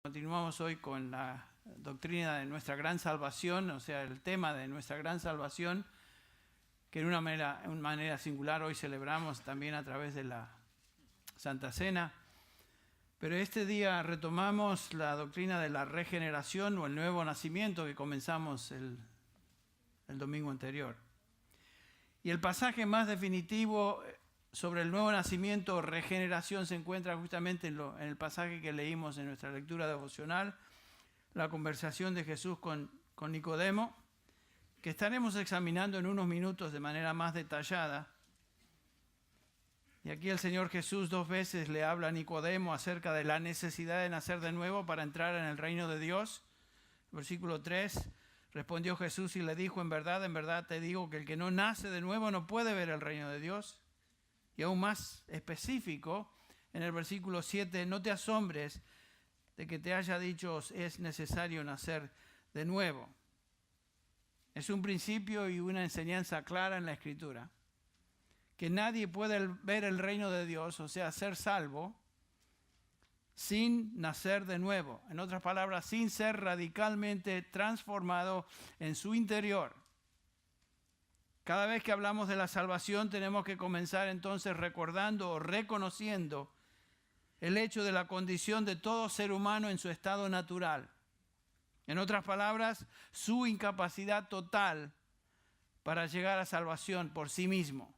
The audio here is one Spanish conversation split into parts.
Continuamos hoy con la doctrina de nuestra gran salvación, o sea, el tema de nuestra gran salvación, que de una manera singular hoy celebramos también a través de la Santa Cena. Pero este día retomamos la doctrina de la regeneración o el nuevo nacimiento que comenzamos el domingo anterior. Y el pasaje más definitivo sobre el nuevo nacimiento o regeneración se encuentra justamente en el pasaje que leímos en nuestra lectura devocional, la conversación de Jesús con Nicodemo, que estaremos examinando en unos minutos de manera más detallada. Y aquí el Señor Jesús 2 veces le habla a Nicodemo acerca de la necesidad de nacer de nuevo para entrar en el reino de Dios. Versículo 3, respondió Jesús y le dijo, en verdad te digo que el que no nace de nuevo no puede ver el reino de Dios. Y aún más específico, en el versículo 7, no te asombres de que te haya dicho es necesario nacer de nuevo. Es un principio y una enseñanza clara en la Escritura, que nadie puede ver el reino de Dios, o sea, ser salvo, sin nacer de nuevo. En otras palabras, sin ser radicalmente transformado en su interior. Cada vez que hablamos de la salvación tenemos que comenzar entonces recordando o reconociendo el hecho de la condición de todo ser humano en su estado natural. En otras palabras, su incapacidad total para llegar a salvación por sí mismo.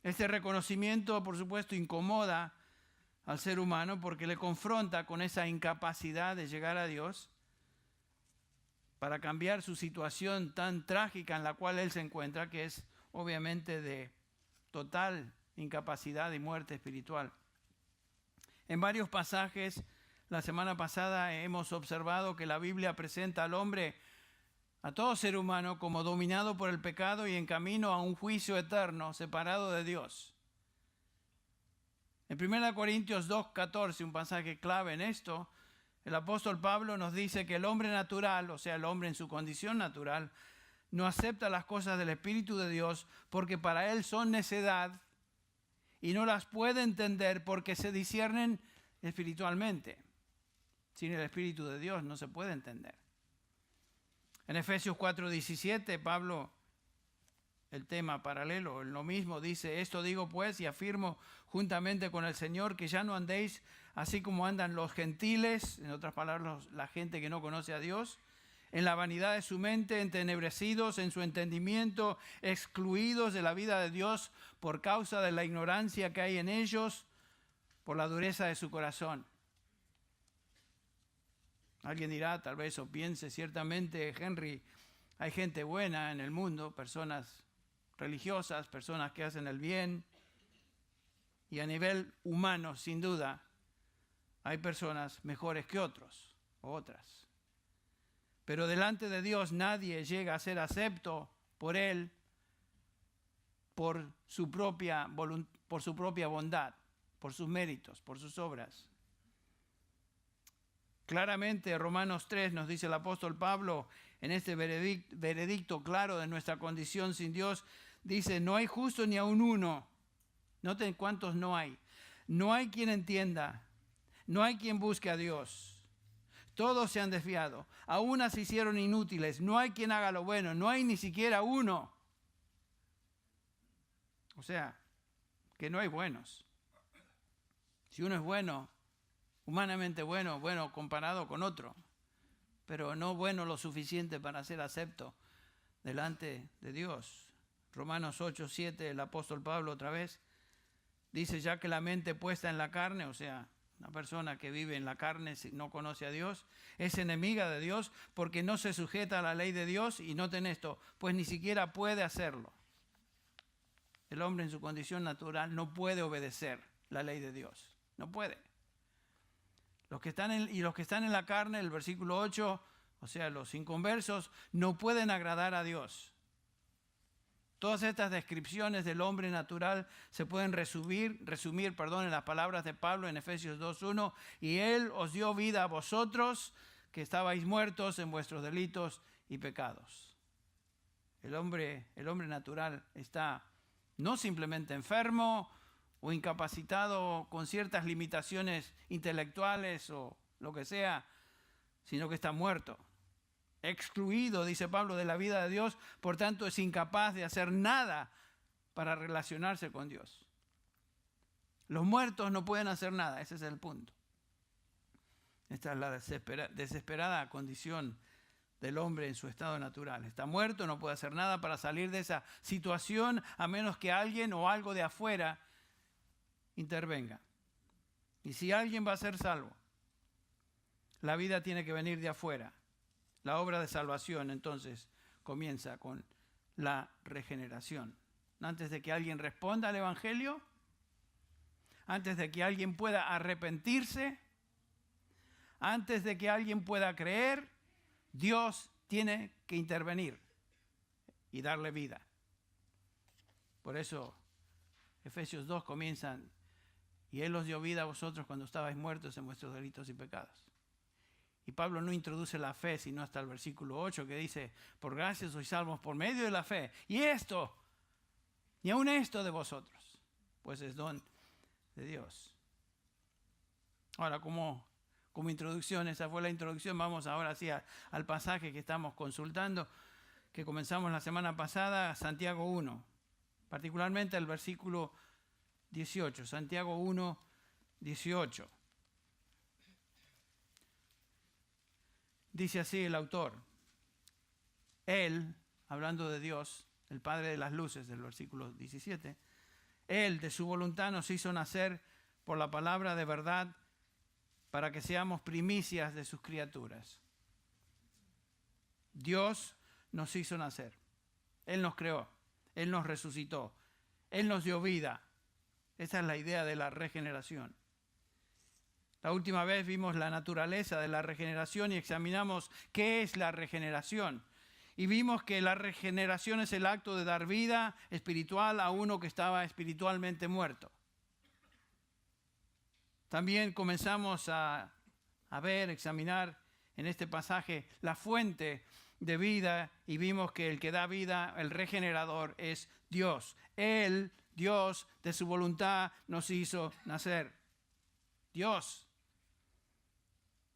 Este reconocimiento, por supuesto, incomoda al ser humano porque le confronta con esa incapacidad de llegar a Dios para cambiar su situación tan trágica en la cual él se encuentra, que es obviamente de total incapacidad y muerte espiritual. En varios pasajes, la semana pasada hemos observado que la Biblia presenta al hombre, a todo ser humano, como dominado por el pecado y en camino a un juicio eterno, separado de Dios. En 1 Corintios 2:14, un pasaje clave en esto, el apóstol Pablo nos dice que el hombre natural, o sea, el hombre en su condición natural, no acepta las cosas del Espíritu de Dios porque para él son necedad y no las puede entender porque se disciernen espiritualmente. Sin el Espíritu de Dios no se puede entender. En Efesios 4:17, Pablo, el tema paralelo, lo mismo, dice, esto digo pues y afirmo juntamente con el Señor que ya no andéis así como andan los gentiles, en otras palabras, la gente que no conoce a Dios, en la vanidad de su mente, entenebrecidos en su entendimiento, excluidos de la vida de Dios por causa de la ignorancia que hay en ellos, por la dureza de su corazón. Alguien dirá, tal vez, o piense, ciertamente, Henry, hay gente buena en el mundo, personas religiosas, personas que hacen el bien, y a nivel humano, sin duda, hay personas mejores que otros o otras. Pero delante de Dios nadie llega a ser acepto por Él por su propia bondad, por sus méritos, por sus obras. Claramente, Romanos 3 nos dice el apóstol Pablo, en este veredicto claro de nuestra condición sin Dios, dice, no hay justo ni aun uno. Noten cuántos no hay. No hay quien entienda, no hay quien busque a Dios. Todos se han desviado, a unas se hicieron inútiles, no hay quien haga lo bueno, no hay ni siquiera uno. O sea, que no hay buenos. Si uno es bueno, humanamente bueno comparado con otro, pero no bueno lo suficiente para ser acepto delante de Dios. Romanos 8:7, el apóstol Pablo otra vez, dice ya que la mente puesta en la carne, o sea, una persona que vive en la carne no conoce a Dios, es enemiga de Dios porque no se sujeta a la ley de Dios y noten esto, pues ni siquiera puede hacerlo. El hombre en su condición natural no puede obedecer la ley de Dios, no puede. Los que están en la carne, el versículo 8, o sea, los inconversos, no pueden agradar a Dios. Todas estas descripciones del hombre natural se pueden resumir en las palabras de Pablo en Efesios 2:1, y Él os dio vida a vosotros, que estabais muertos en vuestros delitos y pecados. El hombre natural está no simplemente enfermo o incapacitado con ciertas limitaciones intelectuales o lo que sea, sino que está muerto. Excluido, dice Pablo, de la vida de Dios, por tanto es incapaz de hacer nada para relacionarse con Dios. Los muertos no pueden hacer nada, ese es el punto. Esta es la desesperada condición del hombre en su estado natural. Está muerto, no puede hacer nada para salir de esa situación a menos que alguien o algo de afuera intervenga. Y si alguien va a ser salvo, la vida tiene que venir de afuera. La obra de salvación entonces comienza con la regeneración. Antes de que alguien responda al Evangelio, antes de que alguien pueda arrepentirse, antes de que alguien pueda creer, Dios tiene que intervenir y darle vida. Por eso Efesios 2 comienzan, y Él os dio vida a vosotros cuando estabais muertos en vuestros delitos y pecados. Y Pablo no introduce la fe sino hasta el versículo 8 que dice, por gracia sois salvos por medio de la fe. Y esto, ni aun esto de vosotros, pues es don de Dios. Ahora, como introducción, esa fue la introducción, vamos ahora sí al pasaje que estamos consultando, que comenzamos la semana pasada, Santiago 1, particularmente el versículo 18, Santiago 1, 18. Dice así el autor, Él, hablando de Dios, el Padre de las luces, del versículo 17, Él de su voluntad nos hizo nacer por la palabra de verdad para que seamos primicias de sus criaturas. Dios nos hizo nacer, Él nos creó, Él nos resucitó, Él nos dio vida. Esa es la idea de la regeneración. La última vez vimos la naturaleza de la regeneración y examinamos qué es la regeneración. Y vimos que la regeneración es el acto de dar vida espiritual a uno que estaba espiritualmente muerto. También comenzamos a examinar en este pasaje la fuente de vida y vimos que el que da vida, el regenerador, es Dios. Él, Dios, de su voluntad nos hizo nacer. Dios.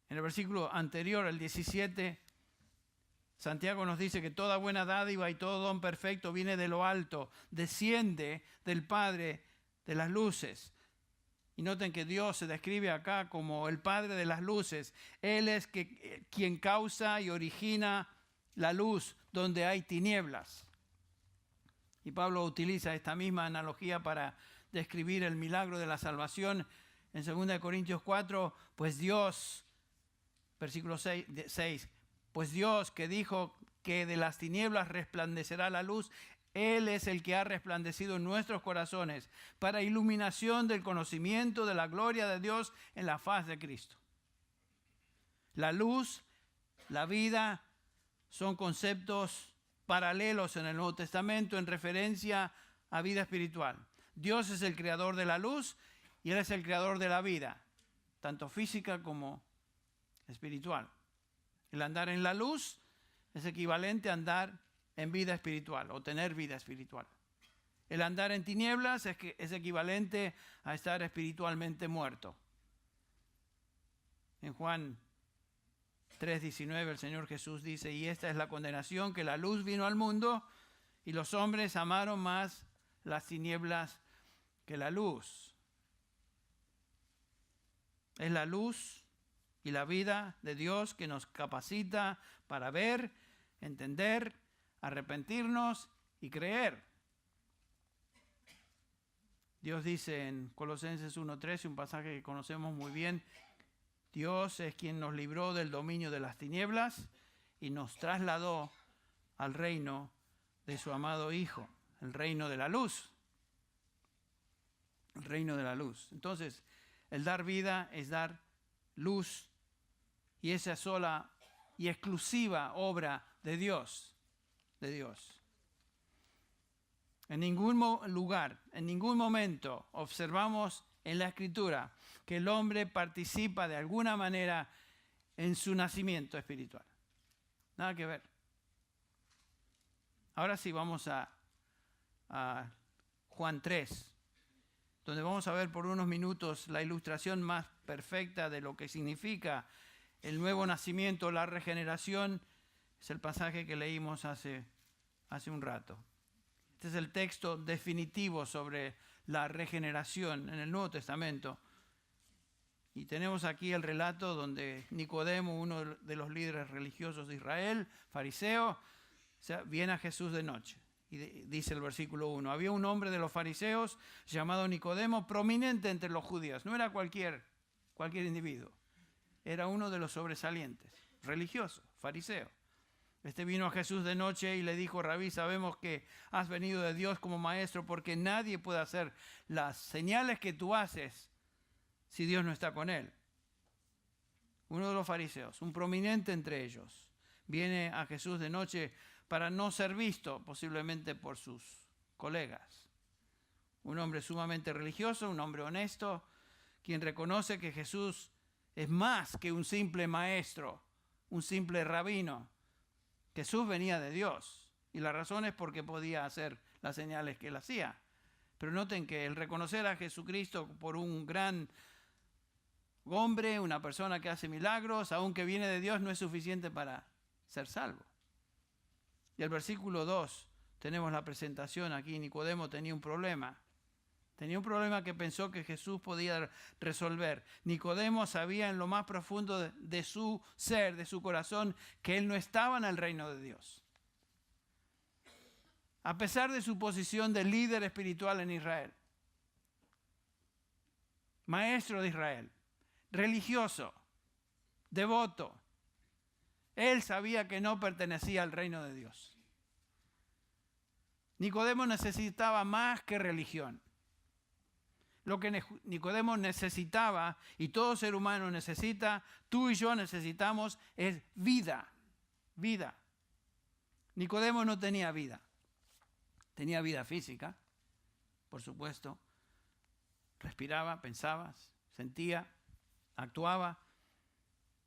En el versículo anterior, el 17, Santiago nos dice que toda buena dádiva y todo don perfecto viene de lo alto, desciende del Padre de las luces. Y noten que Dios se describe acá como el Padre de las luces. Él es quien causa y origina la luz donde hay tinieblas. Y Pablo utiliza esta misma analogía para describir el milagro de la salvación en 2 Corintios 4, pues Dios, versículo 6, pues Dios que dijo que de las tinieblas resplandecerá la luz, Él es el que ha resplandecido en nuestros corazones para iluminación del conocimiento de la gloria de Dios en la faz de Cristo. La luz, la vida, son conceptos paralelos en el Nuevo Testamento en referencia a vida espiritual. Dios es el creador de la luz y Él es el creador de la vida, tanto física como espiritual. El andar en la luz es equivalente a andar en vida espiritual o tener vida espiritual. El andar en tinieblas es equivalente a estar espiritualmente muerto. En Juan 3:19 el Señor Jesús dice, y esta es la condenación, que la luz vino al mundo y los hombres amaron más las tinieblas que la luz. Es la luz y la vida de Dios que nos capacita para ver, entender, arrepentirnos y creer. Dios dice en Colosenses 1:13, un pasaje que conocemos muy bien, Dios es quien nos libró del dominio de las tinieblas y nos trasladó al reino de su amado Hijo, el reino de la luz. El reino de la luz. Entonces, el dar vida es dar luz y esa sola y exclusiva obra de Dios. De Dios. En ningún lugar, en ningún momento observamos en la Escritura que el hombre participa de alguna manera en su nacimiento espiritual. Nada que ver. Ahora sí vamos a Juan 3. donde vamos a ver por unos minutos la ilustración más perfecta de lo que significa el nuevo nacimiento, la regeneración. Es el pasaje que leímos hace un rato. Este es el texto definitivo sobre la regeneración en el Nuevo Testamento. Y tenemos aquí el relato donde Nicodemo, uno de los líderes religiosos de Israel, fariseo, viene a Jesús de noche. Y dice el versículo 1, había un hombre de los fariseos llamado Nicodemo, prominente entre los judíos. No era cualquier individuo. Era uno de los sobresalientes, religioso, fariseo. Este vino a Jesús de noche y le dijo, Rabí, sabemos que has venido de Dios como maestro, porque nadie puede hacer las señales que tú haces si Dios no está con él. Uno de los fariseos, un prominente entre ellos, viene a Jesús de noche para no ser visto posiblemente por sus colegas. Un hombre sumamente religioso, un hombre honesto, quien reconoce que Jesús es más que un simple maestro, un simple rabino. Jesús venía de Dios y la razón es porque podía hacer las señales que él hacía. Pero noten que el reconocer a Jesucristo por un gran hombre, una persona que hace milagros, aunque viene de Dios, no es suficiente para ser salvo. Y el versículo 2, tenemos la presentación aquí. Nicodemo tenía un problema. Tenía un problema que pensó que Jesús podía resolver. Nicodemo sabía en lo más profundo de su ser, de su corazón, que él no estaba en el reino de Dios. A pesar de su posición de líder espiritual en Israel, maestro de Israel, religioso, devoto, él sabía que no pertenecía al reino de Dios. Nicodemo necesitaba más que religión. Lo que Nicodemo necesitaba, y todo ser humano necesita, tú y yo necesitamos, es vida. Vida. Nicodemo no tenía vida. Tenía vida física, por supuesto. Respiraba, pensaba, sentía, actuaba.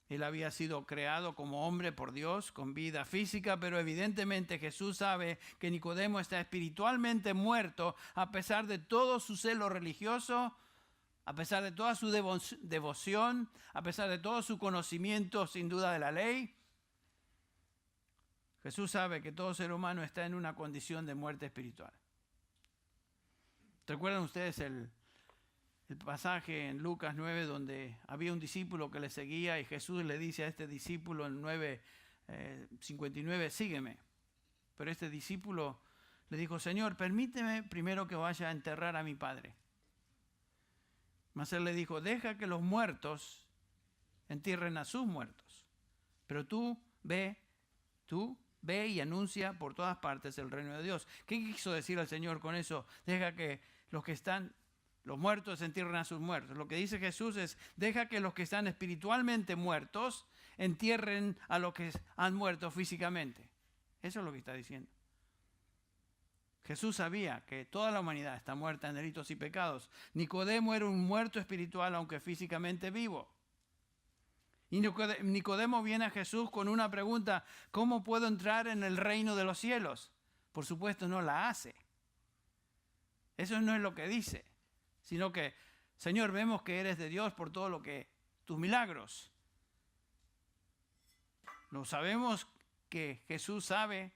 Él había sido creado como hombre por Dios, con vida física, pero evidentemente Jesús sabe que Nicodemo está espiritualmente muerto a pesar de todo su celo religioso, a pesar de toda su devoción, a pesar de todo su conocimiento sin duda de la ley. Jesús sabe que todo ser humano está en una condición de muerte espiritual. ¿Recuerdan ustedes el pasaje en Lucas 9 donde había un discípulo que le seguía y Jesús le dice a este discípulo en 9:59, sígueme? Pero este discípulo le dijo, Señor, permíteme primero que vaya a enterrar a mi padre. Mas él le dijo, deja que los muertos entierren a sus muertos. Pero tú ve y anuncia por todas partes el reino de Dios. ¿Qué quiso decir el Señor con eso? Deja que los muertos entierren a sus muertos. Lo que dice Jesús es, deja que los que están espiritualmente muertos entierren a los que han muerto físicamente. Eso es lo que está diciendo. Jesús sabía que toda la humanidad está muerta en delitos y pecados. Nicodemo era un muerto espiritual, aunque físicamente vivo. Y Nicodemo viene a Jesús con una pregunta, ¿cómo puedo entrar en el reino de los cielos? Por supuesto no la hace. Eso no es lo que dice, sino que, Señor, vemos que eres de Dios por todo lo que tus milagros. Lo sabemos que Jesús sabe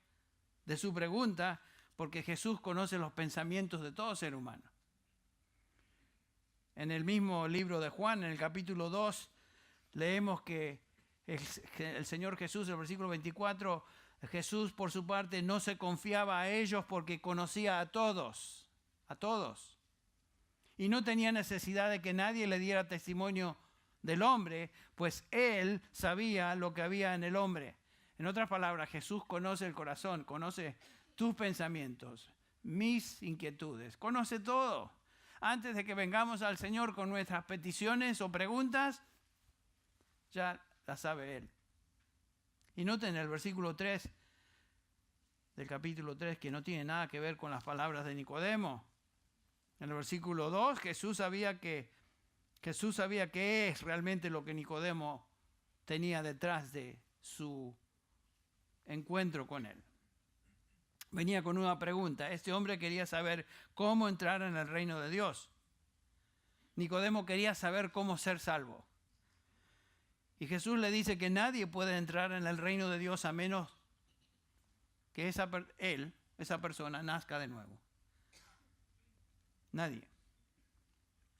de su pregunta porque Jesús conoce los pensamientos de todo ser humano. En el mismo libro de Juan, en el capítulo 2, leemos que el Señor Jesús, en el versículo 24, Jesús por su parte no se confiaba a ellos porque conocía a todos. Y no tenía necesidad de que nadie le diera testimonio del hombre, pues él sabía lo que había en el hombre. En otras palabras, Jesús conoce el corazón, conoce tus pensamientos, mis inquietudes, conoce todo. Antes de que vengamos al Señor con nuestras peticiones o preguntas, ya las sabe Él. Y noten el versículo 3 del capítulo 3, que no tiene nada que ver con las palabras de Nicodemo. En el versículo 2, Jesús sabía qué es realmente lo que Nicodemo tenía detrás de su encuentro con él. Venía con una pregunta. Este hombre quería saber cómo entrar en el reino de Dios. Nicodemo quería saber cómo ser salvo. Y Jesús le dice que nadie puede entrar en el reino de Dios a menos que esa persona, nazca de nuevo. Nadie.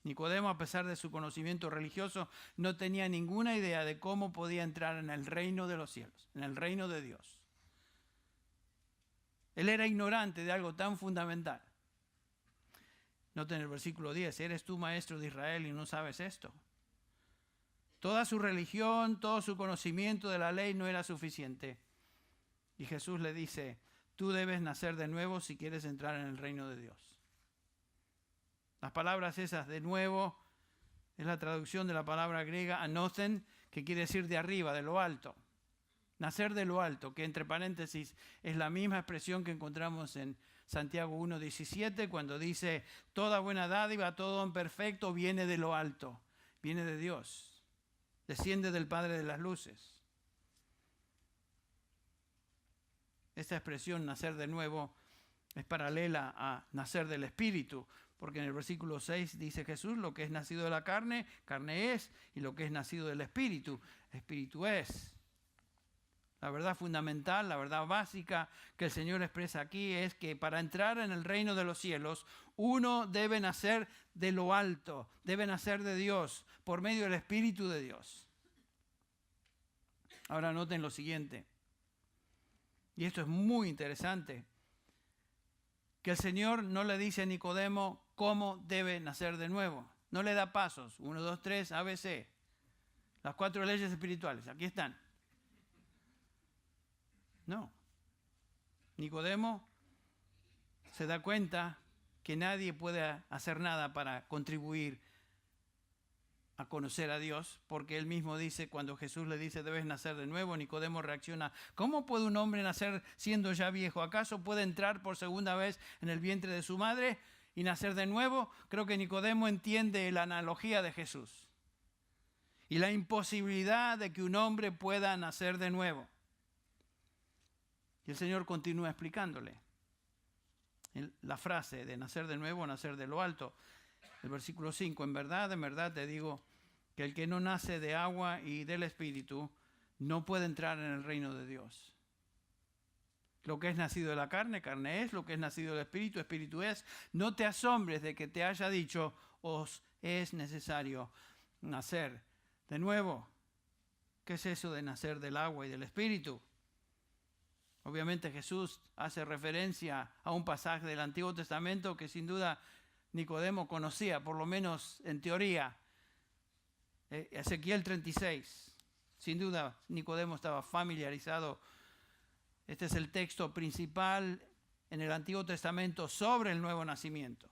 Nicodemo, a pesar de su conocimiento religioso, no tenía ninguna idea de cómo podía entrar en el reino de los cielos, en el reino de Dios. Él era ignorante de algo tan fundamental. Noten el versículo 10, ¿eres tú maestro de Israel y no sabes esto? Toda su religión, todo su conocimiento de la ley no era suficiente. Y Jesús le dice, tú debes nacer de nuevo si quieres entrar en el reino de Dios. Las palabras esas, de nuevo, es la traducción de la palabra griega anothen, que quiere decir de arriba, de lo alto. Nacer de lo alto, que entre paréntesis es la misma expresión que encontramos en Santiago 1:17, cuando dice, toda buena dádiva, todo don perfecto viene de lo alto, viene de Dios, desciende del Padre de las luces. Esta expresión, nacer de nuevo, es paralela a nacer del Espíritu, porque en el versículo 6 dice Jesús, lo que es nacido de la carne, carne es, y lo que es nacido del Espíritu, Espíritu es. La verdad fundamental, la verdad básica que el Señor expresa aquí es que para entrar en el reino de los cielos, uno debe nacer de lo alto, debe nacer de Dios, por medio del Espíritu de Dios. Ahora noten lo siguiente, y esto es muy interesante, que el Señor no le dice a Nicodemo cómo debe nacer de nuevo. No le da pasos, 1, 2, 3, ABC. Las 4 leyes espirituales, aquí están. No. Nicodemo se da cuenta que nadie puede hacer nada para contribuir a conocer a Dios, porque él mismo dice, cuando Jesús le dice debes nacer de nuevo, Nicodemo reacciona, ¿cómo puede un hombre nacer siendo ya viejo? ¿Acaso puede entrar por segunda vez en el vientre de su madre y nacer de nuevo? Creo que Nicodemo entiende la analogía de Jesús y la imposibilidad de que un hombre pueda nacer de nuevo. Y el Señor continúa explicándole la frase de nacer de nuevo, nacer de lo alto. El versículo 5, en verdad te digo que el que no nace de agua y del Espíritu no puede entrar en el reino de Dios. Lo que es nacido de la carne, carne es, lo que es nacido del Espíritu, Espíritu es. No te asombres de que te haya dicho, os es necesario nacer de nuevo. ¿Qué es eso de nacer del agua y del Espíritu? Obviamente Jesús hace referencia a un pasaje del Antiguo Testamento que sin duda Nicodemo conocía, por lo menos en teoría. Ezequiel 36. Sin duda Nicodemo estaba familiarizado. Este es el texto principal en el Antiguo Testamento sobre el nuevo nacimiento.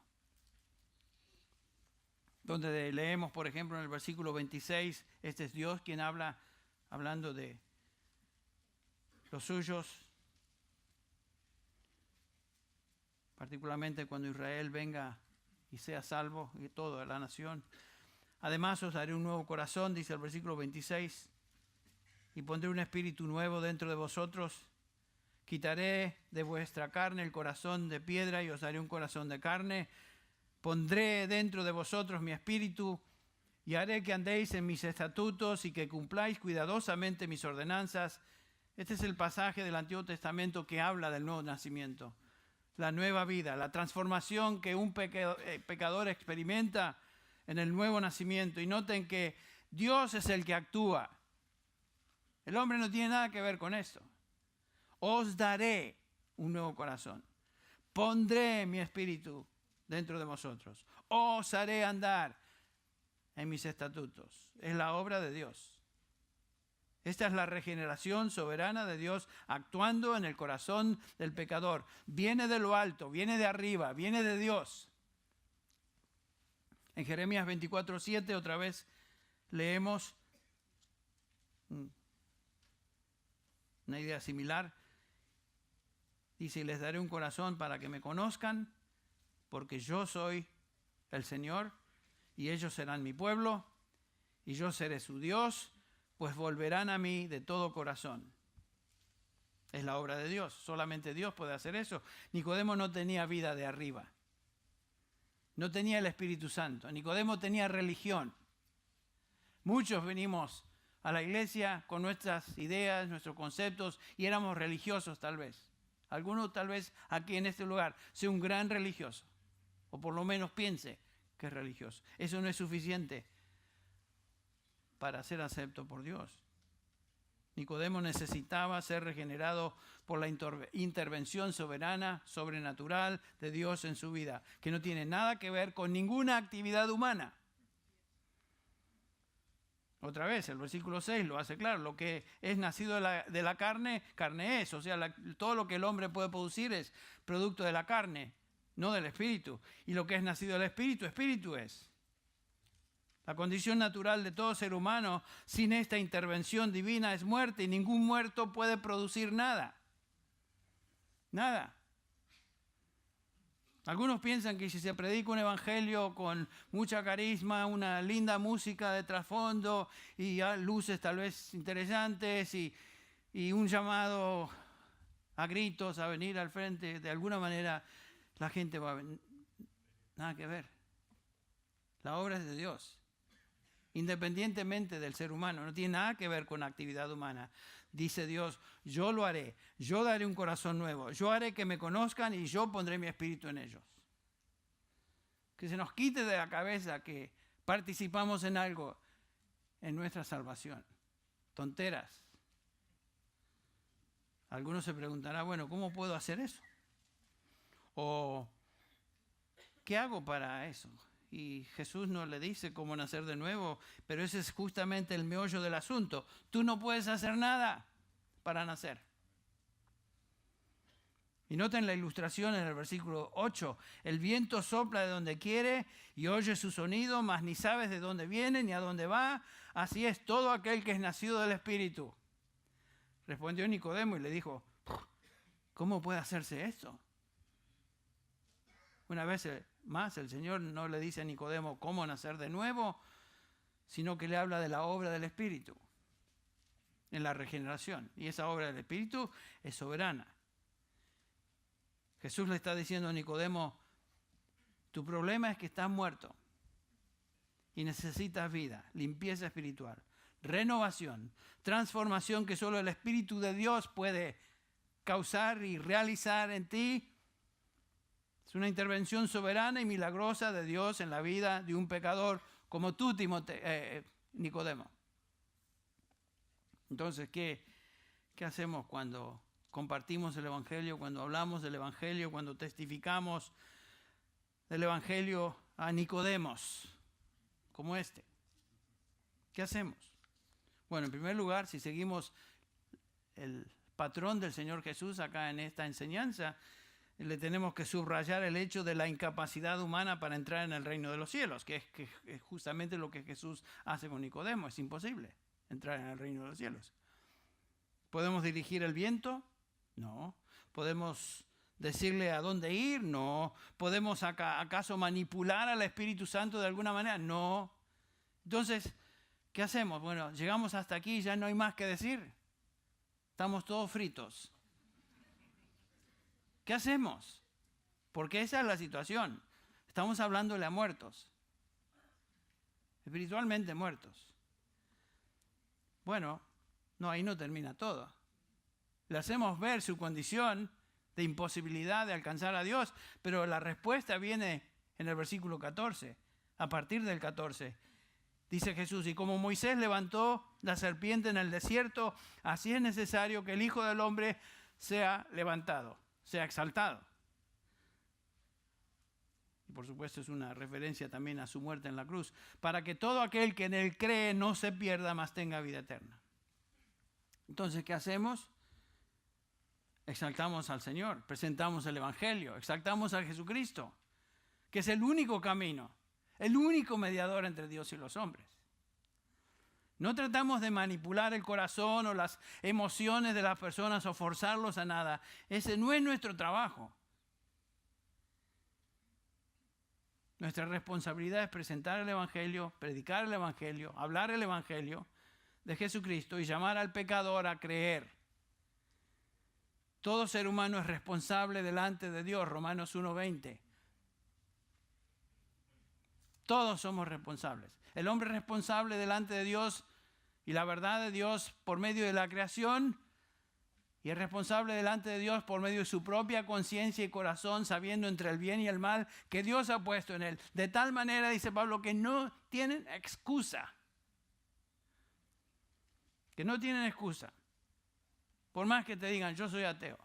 Donde leemos, por ejemplo, en el versículo 26, este es Dios quien habla, hablando de los suyos, particularmente cuando Israel venga y sea salvo, y toda la nación. Además os daré un nuevo corazón, dice el versículo 26, y pondré un espíritu nuevo dentro de vosotros. Quitaré de vuestra carne el corazón de piedra y os daré un corazón de carne. Pondré dentro de vosotros mi espíritu y haré que andéis en mis estatutos y que cumpláis cuidadosamente mis ordenanzas. Este es el pasaje del Antiguo Testamento que habla del nuevo nacimiento. La nueva vida, la transformación que un pecador experimenta en el nuevo nacimiento. Y noten que Dios es el que actúa. El hombre no tiene nada que ver con esto. Os daré un nuevo corazón. Pondré mi espíritu dentro de vosotros. Os haré andar en mis estatutos. Es la obra de Dios. Esta es la regeneración soberana de Dios actuando en el corazón del pecador. Viene de lo alto, viene de arriba, viene de Dios. En Jeremías 24:7 otra vez leemos una idea similar. Dice, y les daré un corazón para que me conozcan, porque yo soy el Señor, y ellos serán mi pueblo, y yo seré su Dios, pues volverán a mí de todo corazón. Es la obra de Dios, solamente Dios puede hacer eso. Nicodemo no tenía vida de arriba. No tenía el Espíritu Santo. Nicodemo tenía religión. Muchos venimos a la iglesia con nuestras ideas, nuestros conceptos, y éramos religiosos tal vez. Algunos tal vez aquí en este lugar sea un gran religioso, o por lo menos piense que es religioso. Eso no es suficiente para ser acepto por Dios. Nicodemo necesitaba ser regenerado por la intervención soberana, sobrenatural de Dios en su vida, que no tiene nada que ver con ninguna actividad humana. Otra vez, el versículo 6 lo hace claro: lo que es nacido de la carne, carne es. O sea, todo lo que el hombre puede producir es producto de la carne, no del espíritu. Y lo que es nacido del espíritu, espíritu es. La condición natural de todo ser humano sin esta intervención divina es muerte, y ningún muerto puede producir nada. Nada. Algunos piensan que si se predica un evangelio con mucha carisma, una linda música de trasfondo y luces tal vez interesantes y un llamado a gritos a venir al frente, de alguna manera la gente va a venir. Nada que ver. La obra es de Dios, independientemente del ser humano. No tiene nada que ver con actividad humana. Dice Dios: yo lo haré, yo daré un corazón nuevo, yo haré que me conozcan y yo pondré mi espíritu en ellos. Que se nos quite de la cabeza que participamos en algo en nuestra salvación. Tonteras. Algunos se preguntarán: bueno, ¿cómo puedo hacer eso? O ¿qué hago para eso? Y Jesús no le dice cómo nacer de nuevo, pero ese es justamente el meollo del asunto. Tú no puedes hacer nada para nacer. Y noten la ilustración en el versículo 8. El viento sopla de donde quiere y oye su sonido, mas ni sabes de dónde viene ni a dónde va. Así es todo aquel que es nacido del Espíritu. Respondió Nicodemo y le dijo: ¿cómo puede hacerse esto? Una vez más, el Señor no le dice a Nicodemo cómo nacer de nuevo, sino que le habla de la obra del Espíritu en la regeneración. Y esa obra del Espíritu es soberana. Jesús le está diciendo a Nicodemo: tu problema es que estás muerto y necesitas vida, limpieza espiritual, renovación, transformación que solo el Espíritu de Dios puede causar y realizar en ti. Es una intervención soberana y milagrosa de Dios en la vida de un pecador como tú, Nicodemo. Entonces, ¿qué hacemos cuando compartimos el Evangelio, cuando hablamos del Evangelio, cuando testificamos del Evangelio a Nicodemos como este? ¿Qué hacemos? Bueno, en primer lugar, si seguimos el patrón del Señor Jesús acá en esta enseñanza, le tenemos que subrayar el hecho de la incapacidad humana para entrar en el reino de los cielos, que es justamente lo que Jesús hace con Nicodemo. Es imposible entrar en el reino de los cielos. ¿Podemos dirigir el viento? No. ¿Podemos decirle a dónde ir? No. ¿Podemos acaso manipular al Espíritu Santo de alguna manera? No. Entonces, ¿qué hacemos? Bueno, llegamos hasta aquí y ya no hay más que decir. Estamos todos fritos. ¿Qué hacemos? Porque esa es la situación. Estamos hablándole a muertos, espiritualmente muertos. Bueno, no, ahí no termina todo. Le hacemos ver su condición de imposibilidad de alcanzar a Dios, pero la respuesta viene en el versículo 14. A partir del 14, dice Jesús: y como Moisés levantó la serpiente en el desierto, así es necesario que el Hijo del Hombre sea levantado, sea exaltado. Y por supuesto es una referencia también a su muerte en la cruz, para que todo aquel que en él cree no se pierda, mas tenga vida eterna. Entonces, ¿qué hacemos? Exaltamos al Señor, presentamos el Evangelio, exaltamos a Jesucristo, que es el único camino, el único mediador entre Dios y los hombres. No tratamos de manipular el corazón o las emociones de las personas o forzarlos a nada. Ese no es nuestro trabajo. Nuestra responsabilidad es presentar el Evangelio, predicar el Evangelio, hablar el Evangelio de Jesucristo y llamar al pecador a creer. Todo ser humano es responsable delante de Dios, Romanos 1:20. Todos somos responsables. El hombre es responsable delante de Dios y la verdad de Dios por medio de la creación, y es responsable delante de Dios por medio de su propia conciencia y corazón, sabiendo entre el bien y el mal que Dios ha puesto en él. De tal manera, dice Pablo, que no tienen excusa. Que no tienen excusa. Por más que te digan, yo soy ateo.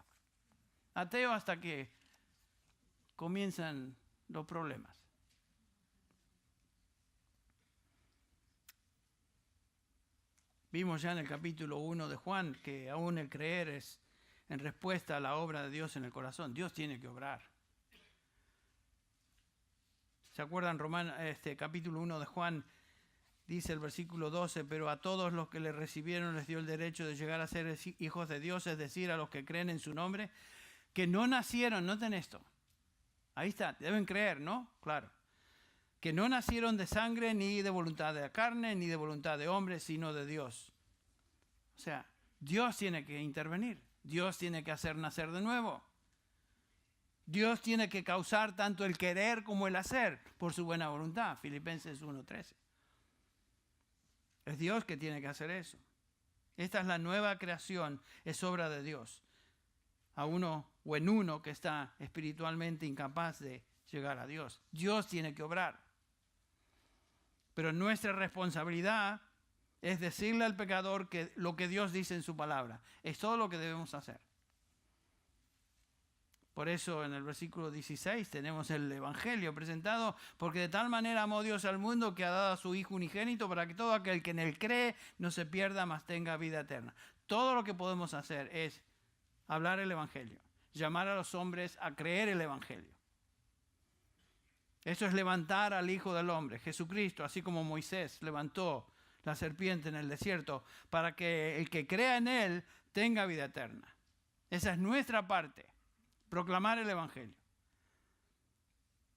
Ateo hasta que comienzan los problemas. Vimos ya en el capítulo 1 de Juan que aún el creer es en respuesta a la obra de Dios en el corazón. Dios tiene que obrar. ¿Se acuerdan? Capítulo 1 de Juan dice el versículo 12, pero a todos los que le recibieron les dio el derecho de llegar a ser hijos de Dios, es decir, a los que creen en su nombre, que no nacieron, noten esto, ahí está, deben creer, ¿no? Claro. Que no nacieron de sangre, ni de voluntad de la carne, ni de voluntad de hombre, sino de Dios. O sea, Dios tiene que intervenir. Dios tiene que hacer nacer de nuevo. Dios tiene que causar tanto el querer como el hacer por su buena voluntad. Filipenses 1:13. Es Dios que tiene que hacer eso. Esta es la nueva creación, es obra de Dios. A uno o en uno que está espiritualmente incapaz de llegar a Dios. Dios tiene que obrar. Pero nuestra responsabilidad es decirle al pecador que lo que Dios dice en su palabra. Es todo lo que debemos hacer. Por eso en el versículo 16 tenemos el Evangelio presentado, porque de tal manera amó Dios al mundo que ha dado a su Hijo unigénito para que todo aquel que en él cree no se pierda, mas tenga vida eterna. Todo lo que podemos hacer es hablar el Evangelio, llamar a los hombres a creer el Evangelio. Eso es levantar al Hijo del Hombre, Jesucristo, así como Moisés levantó la serpiente en el desierto, para que el que crea en Él tenga vida eterna. Esa es nuestra parte, proclamar el Evangelio.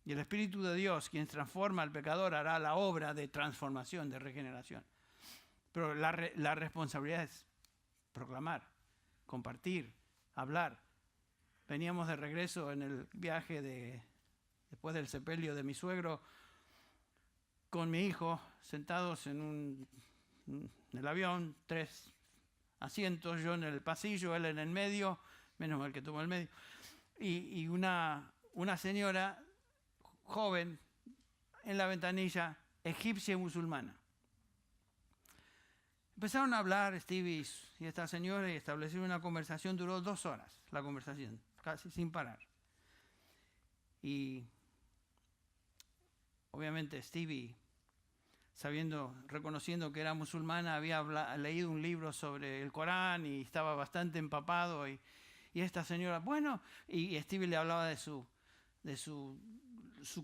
Y el Espíritu de Dios, quien transforma al pecador, hará la obra de transformación, de regeneración. Pero la responsabilidad es proclamar, compartir, hablar. Veníamos de regreso en el viaje después del sepelio de mi suegro, con mi hijo, sentados en el avión, 3 asientos, yo en el pasillo, él en el medio, menos mal que tomó el medio, y una señora joven en la ventanilla, egipcia y musulmana. Empezaron a hablar Stevie y esta señora y establecieron una conversación, duró 2 horas la conversación, casi sin parar. Y obviamente Stevie, reconociendo que era musulmana, había leído un libro sobre el Corán y estaba bastante empapado. Y esta señora, bueno, y Stevie le hablaba de su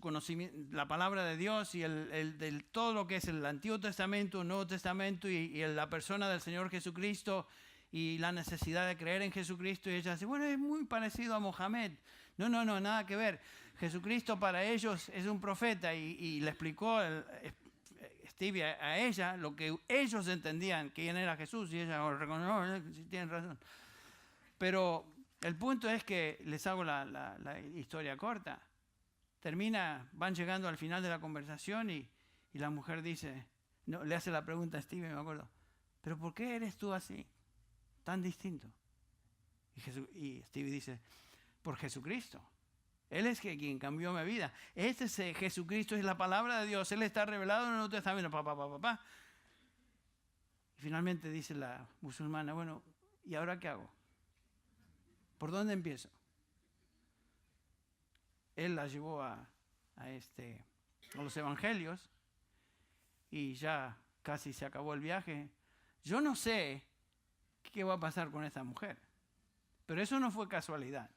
conocimiento, la palabra de Dios y del todo lo que es el Antiguo Testamento, el Nuevo Testamento y la persona del Señor Jesucristo y la necesidad de creer en Jesucristo. Y ella dice, bueno, es muy parecido a Mohamed. No, nada que ver. Jesucristo para ellos es un profeta y le explicó Stevie a ella lo que ellos entendían, quién era Jesús, y ella reconoció, sí, tienen razón. Pero el punto es que les hago la historia corta. Van llegando al final de la conversación y la mujer dice, no, le hace la pregunta a Stevie, me acuerdo, ¿pero por qué eres tú así, tan distinto? Y Stevie dice, por Jesucristo. Él es quien cambió mi vida. Jesucristo es la palabra de Dios. Él está revelado en el Nuevo Testamento. Y finalmente dice la musulmana, bueno, ¿y ahora qué hago? ¿Por dónde empiezo? Él la llevó a los evangelios y ya casi se acabó el viaje. Yo no sé qué va a pasar con esta mujer, pero eso no fue casualidad.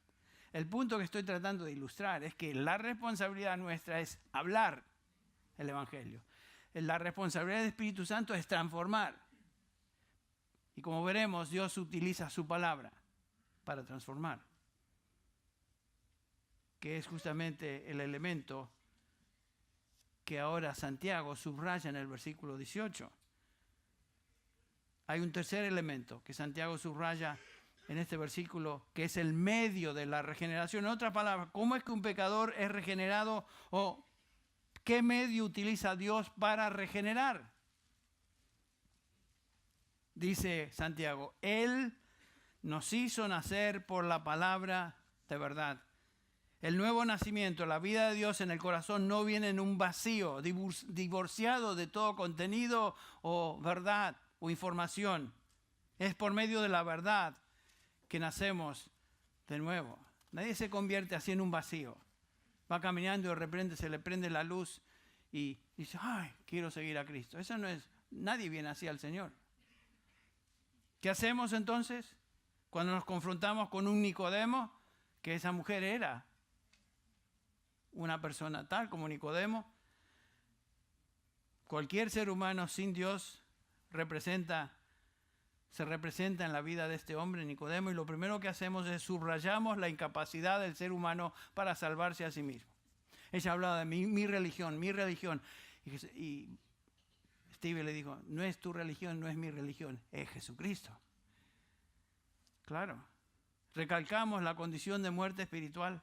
El punto que estoy tratando de ilustrar es que la responsabilidad nuestra es hablar el Evangelio. La responsabilidad del Espíritu Santo es transformar. Y como veremos, Dios utiliza su palabra para transformar, que es justamente el elemento que ahora Santiago subraya en el versículo 18. Hay un tercer elemento que Santiago subraya en este versículo, que es el medio de la regeneración. En otras palabras, ¿cómo es que un pecador es regenerado o ¿Qué medio utiliza Dios para regenerar? Dice Santiago, Él nos hizo nacer por la palabra de verdad. El nuevo nacimiento, la vida de Dios en el corazón no viene en un vacío, divorciado de todo contenido o verdad o información. Es por medio de la verdad que nacemos de nuevo. Nadie se convierte así en un vacío. Va caminando y de repente se le prende la luz y dice, ay, quiero seguir a Cristo. Eso no es, nadie viene así al Señor. ¿Qué hacemos entonces cuando nos confrontamos con un Nicodemo? Que esa mujer era una persona tal como Nicodemo. Cualquier ser humano sin Dios se representa en la vida de este hombre, Nicodemo, y lo primero que hacemos es subrayamos la incapacidad del ser humano para salvarse a sí mismo. Ella hablaba de mi religión, mi religión. Y Steve le dijo, no es tu religión, no es mi religión, es Jesucristo. Claro. Recalcamos la condición de muerte espiritual,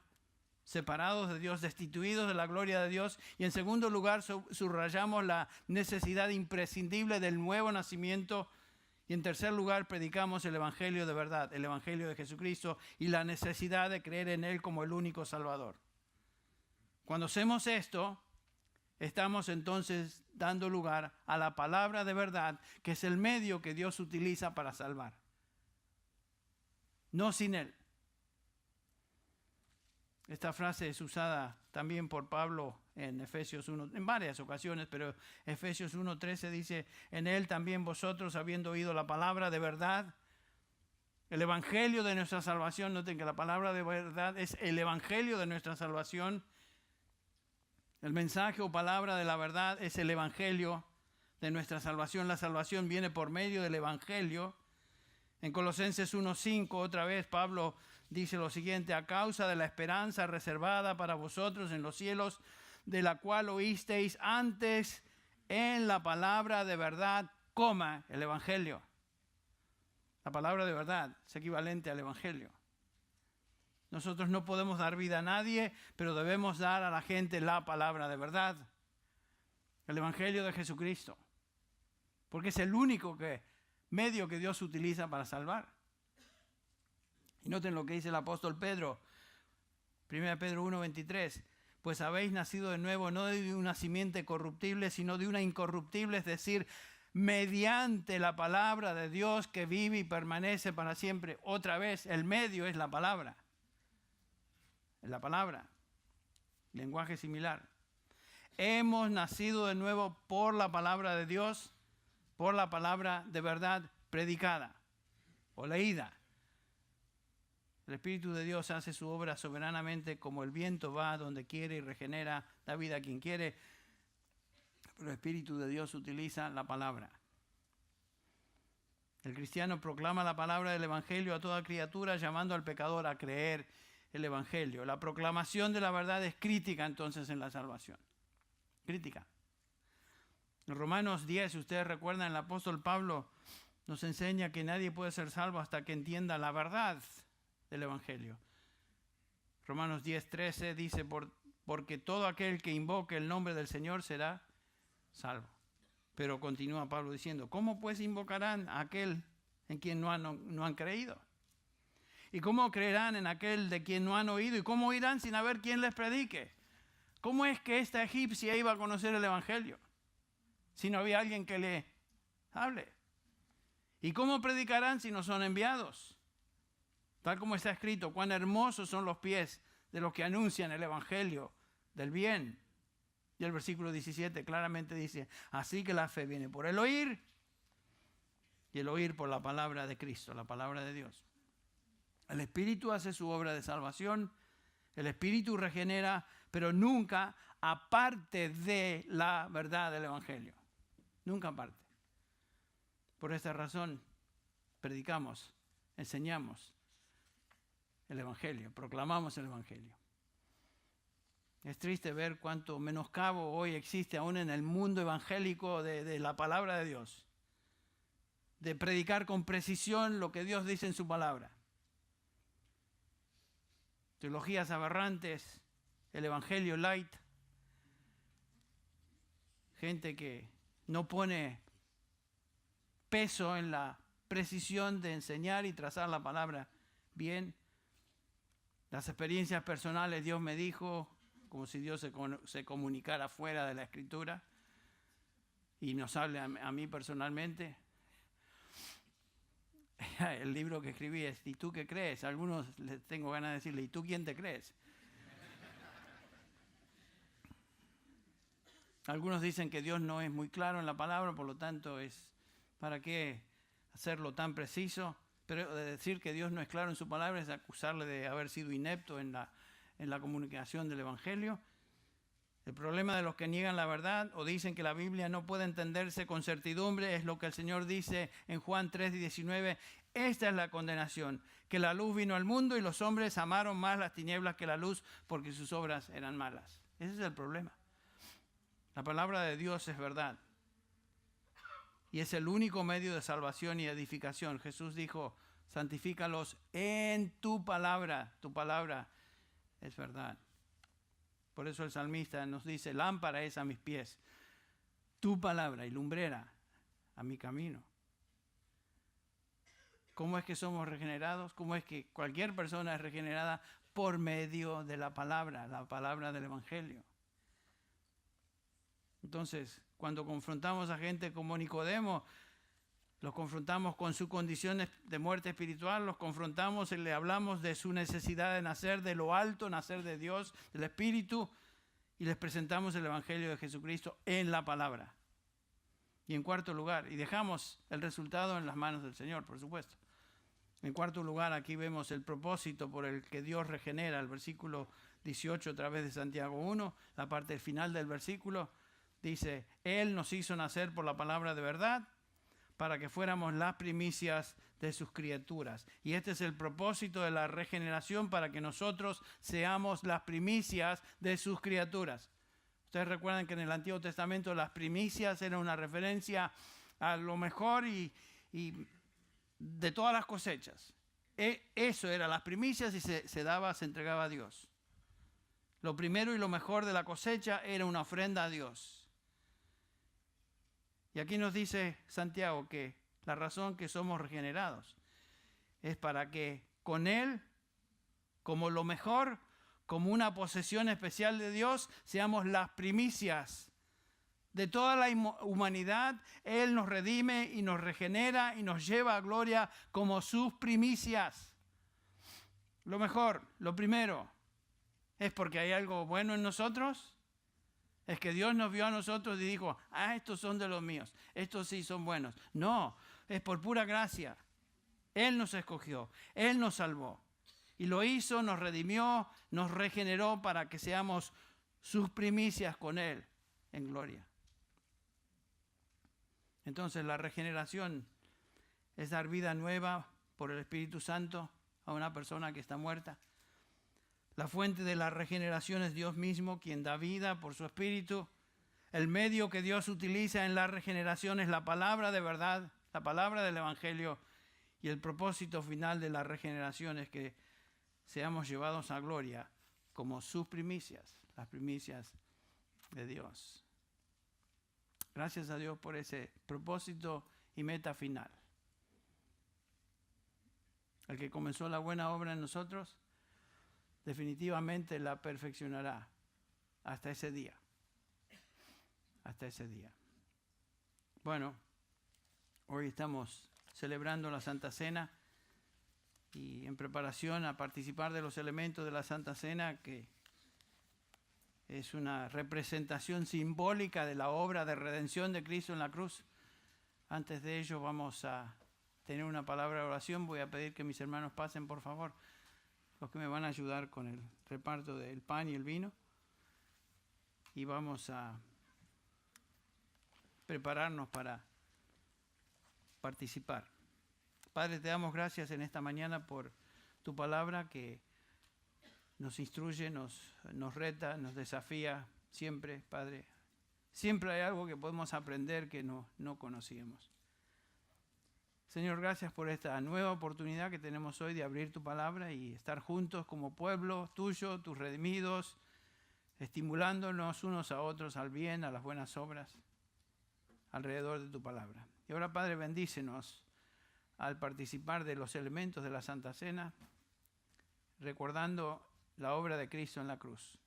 separados de Dios, destituidos de la gloria de Dios. Y en segundo lugar, subrayamos la necesidad imprescindible del nuevo nacimiento. Y en tercer lugar, predicamos el Evangelio de verdad, el Evangelio de Jesucristo y la necesidad de creer en Él como el único Salvador. Cuando hacemos esto, estamos entonces dando lugar a la palabra de verdad, que es el medio que Dios utiliza para salvar. No sin Él. Esta frase es usada también por Pablo en Efesios 1, en varias ocasiones, pero Efesios 1:13 dice, en Él también vosotros, habiendo oído la palabra de verdad, el Evangelio de nuestra salvación. Noten que la palabra de verdad es el Evangelio de nuestra salvación. El mensaje o palabra de la verdad es el Evangelio de nuestra salvación. La salvación viene por medio del Evangelio. En Colosenses 1:5, otra vez Pablo dice lo siguiente, a causa de la esperanza reservada para vosotros en los cielos, de la cual oísteis antes en la palabra de verdad, el Evangelio. La palabra de verdad es equivalente al Evangelio. Nosotros no podemos dar vida a nadie, pero debemos dar a la gente la palabra de verdad, el Evangelio de Jesucristo, porque es el único medio que Dios utiliza para salvar. Y noten lo que dice el apóstol Pedro, 1 Pedro 1:23, pues habéis nacido de nuevo, no de una simiente corruptible, sino de una incorruptible, es decir, mediante la palabra de Dios que vive y permanece para siempre. Otra vez, el medio es la palabra. La palabra, lenguaje similar. Hemos nacido de nuevo por la palabra de Dios, por la palabra de verdad predicada o leída. El Espíritu de Dios hace su obra soberanamente como el viento va donde quiere y regenera, da vida a quien quiere. Pero el Espíritu de Dios utiliza la palabra. El cristiano proclama la palabra del Evangelio a toda criatura, llamando al pecador a creer el Evangelio. La proclamación de la verdad es crítica entonces en la salvación. Crítica. En Romanos 10, ustedes recuerdan, el apóstol Pablo nos enseña que nadie puede ser salvo hasta que entienda la verdad del Evangelio. Romanos 10:13 dice, porque todo aquel que invoque el nombre del Señor será salvo. Pero continúa Pablo diciendo, ¿cómo pues invocarán a aquel en quien no han creído? ¿Y cómo creerán en aquel de quien no han oído? ¿Y cómo oirán sin haber quien les predique? ¿Cómo es que esta egipcia iba a conocer el Evangelio si no había alguien que le hable? ¿Y cómo predicarán si no son enviados? Tal como está escrito, cuán hermosos son los pies de los que anuncian el Evangelio del bien. Y el versículo 17 claramente dice, así que la fe viene por el oír, y el oír por la palabra de Cristo, la palabra de Dios. El Espíritu hace su obra de salvación, el Espíritu regenera, pero nunca aparte de la verdad del Evangelio. Nunca aparte. Por esta razón, predicamos, enseñamos el Evangelio, proclamamos el Evangelio. Es triste ver cuánto menoscabo hoy existe aún en el mundo evangélico de la palabra de Dios, de predicar con precisión lo que Dios dice en su palabra. Teologías aberrantes, el Evangelio light, gente que no pone peso en la precisión de enseñar y trazar la palabra bien. Las experiencias personales, Dios me dijo, como si Dios se comunicara fuera de la Escritura y nos hable a mí personalmente. El libro que escribí es ¿y tú qué crees? A algunos les tengo ganas de decirle ¿y tú quién te crees? Algunos dicen que Dios no es muy claro en la palabra, por lo tanto, ¿para qué hacerlo tan preciso? Pero decir que Dios no es claro en su palabra es acusarle de haber sido inepto en la comunicación del Evangelio. El problema de los que niegan la verdad o dicen que la Biblia no puede entenderse con certidumbre es lo que el Señor dice en Juan 3:19. Esta es la condenación, que la luz vino al mundo y los hombres amaron más las tinieblas que la luz porque sus obras eran malas. Ese es el problema. La palabra de Dios es verdad y es el único medio de salvación y edificación. Jesús dijo, santifícalos en tu palabra es verdad. Por eso el salmista nos dice, lámpara es a mis pies, tu palabra y lumbrera a mi camino. ¿Cómo es que somos regenerados? ¿Cómo es que cualquier persona es regenerada? Por medio de la palabra del Evangelio. Entonces, cuando confrontamos a gente como Nicodemo, los confrontamos con su condición de muerte espiritual, los confrontamos y le hablamos de su necesidad de nacer de lo alto, nacer de Dios, del Espíritu, y les presentamos el Evangelio de Jesucristo en la palabra. Y en cuarto lugar, y dejamos el resultado en las manos del Señor, por supuesto. En cuarto lugar, aquí vemos el propósito por el que Dios regenera, el versículo 18 a través de Santiago 1, la parte final del versículo. Dice, Él nos hizo nacer por la palabra de verdad para que fuéramos las primicias de sus criaturas. Y este es el propósito de la regeneración, para que nosotros seamos las primicias de sus criaturas. Ustedes recuerdan que en el Antiguo Testamento las primicias eran una referencia a lo mejor y de todas las cosechas. Eso eran las primicias y se entregaba a Dios. Lo primero y lo mejor de la cosecha era una ofrenda a Dios. Y aquí nos dice Santiago que la razón que somos regenerados es para que con Él, como lo mejor, como una posesión especial de Dios, seamos las primicias de toda la humanidad. Él nos redime y nos regenera y nos lleva a gloria como sus primicias. Lo mejor, lo primero, ¿es porque hay algo bueno en nosotros? Es que Dios nos vio a nosotros y dijo, estos son de los míos, estos sí son buenos. No, es por pura gracia. Él nos escogió, Él nos salvó. Y lo hizo, nos redimió, nos regeneró para que seamos sus primicias con Él en gloria. Entonces la regeneración es dar vida nueva por el Espíritu Santo a una persona que está muerta. La fuente de la regeneración es Dios mismo, quien da vida por su Espíritu. El medio que Dios utiliza en la regeneración es la palabra de verdad, la palabra del Evangelio. Y el propósito final de la regeneración es que seamos llevados a gloria como sus primicias, las primicias de Dios. Gracias a Dios por ese propósito y meta final. El que comenzó la buena obra en nosotros, definitivamente la perfeccionará hasta ese día. Hasta ese día. Bueno, hoy estamos celebrando la Santa Cena y en preparación a participar de los elementos de la Santa Cena, que es una representación simbólica de la obra de redención de Cristo en la cruz. Antes de ello vamos a tener una palabra de oración. Voy a pedir que mis hermanos pasen, por favor, los que me van a ayudar con el reparto del pan y el vino. Y vamos a prepararnos para participar. Padre, te damos gracias en esta mañana por tu palabra que nos instruye, nos reta, nos desafía siempre, Padre. Siempre hay algo que podemos aprender que no conocíamos. Señor, gracias por esta nueva oportunidad que tenemos hoy de abrir tu palabra y estar juntos como pueblo tuyo, tus redimidos, estimulándonos unos a otros al bien, a las buenas obras. alrededor de tu palabra. Y ahora, Padre, bendícenos al participar de los elementos de la Santa Cena, recordando la obra de Cristo en la cruz.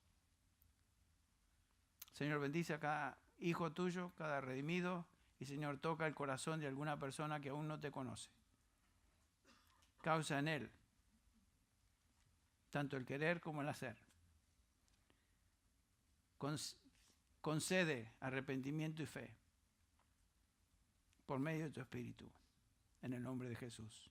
Señor, bendice a cada hijo tuyo, cada redimido, y Señor, toca el corazón de alguna persona que aún no te conoce. Causa en él tanto el querer como el hacer. Concede arrepentimiento y fe por medio de tu Espíritu, en el nombre de Jesús.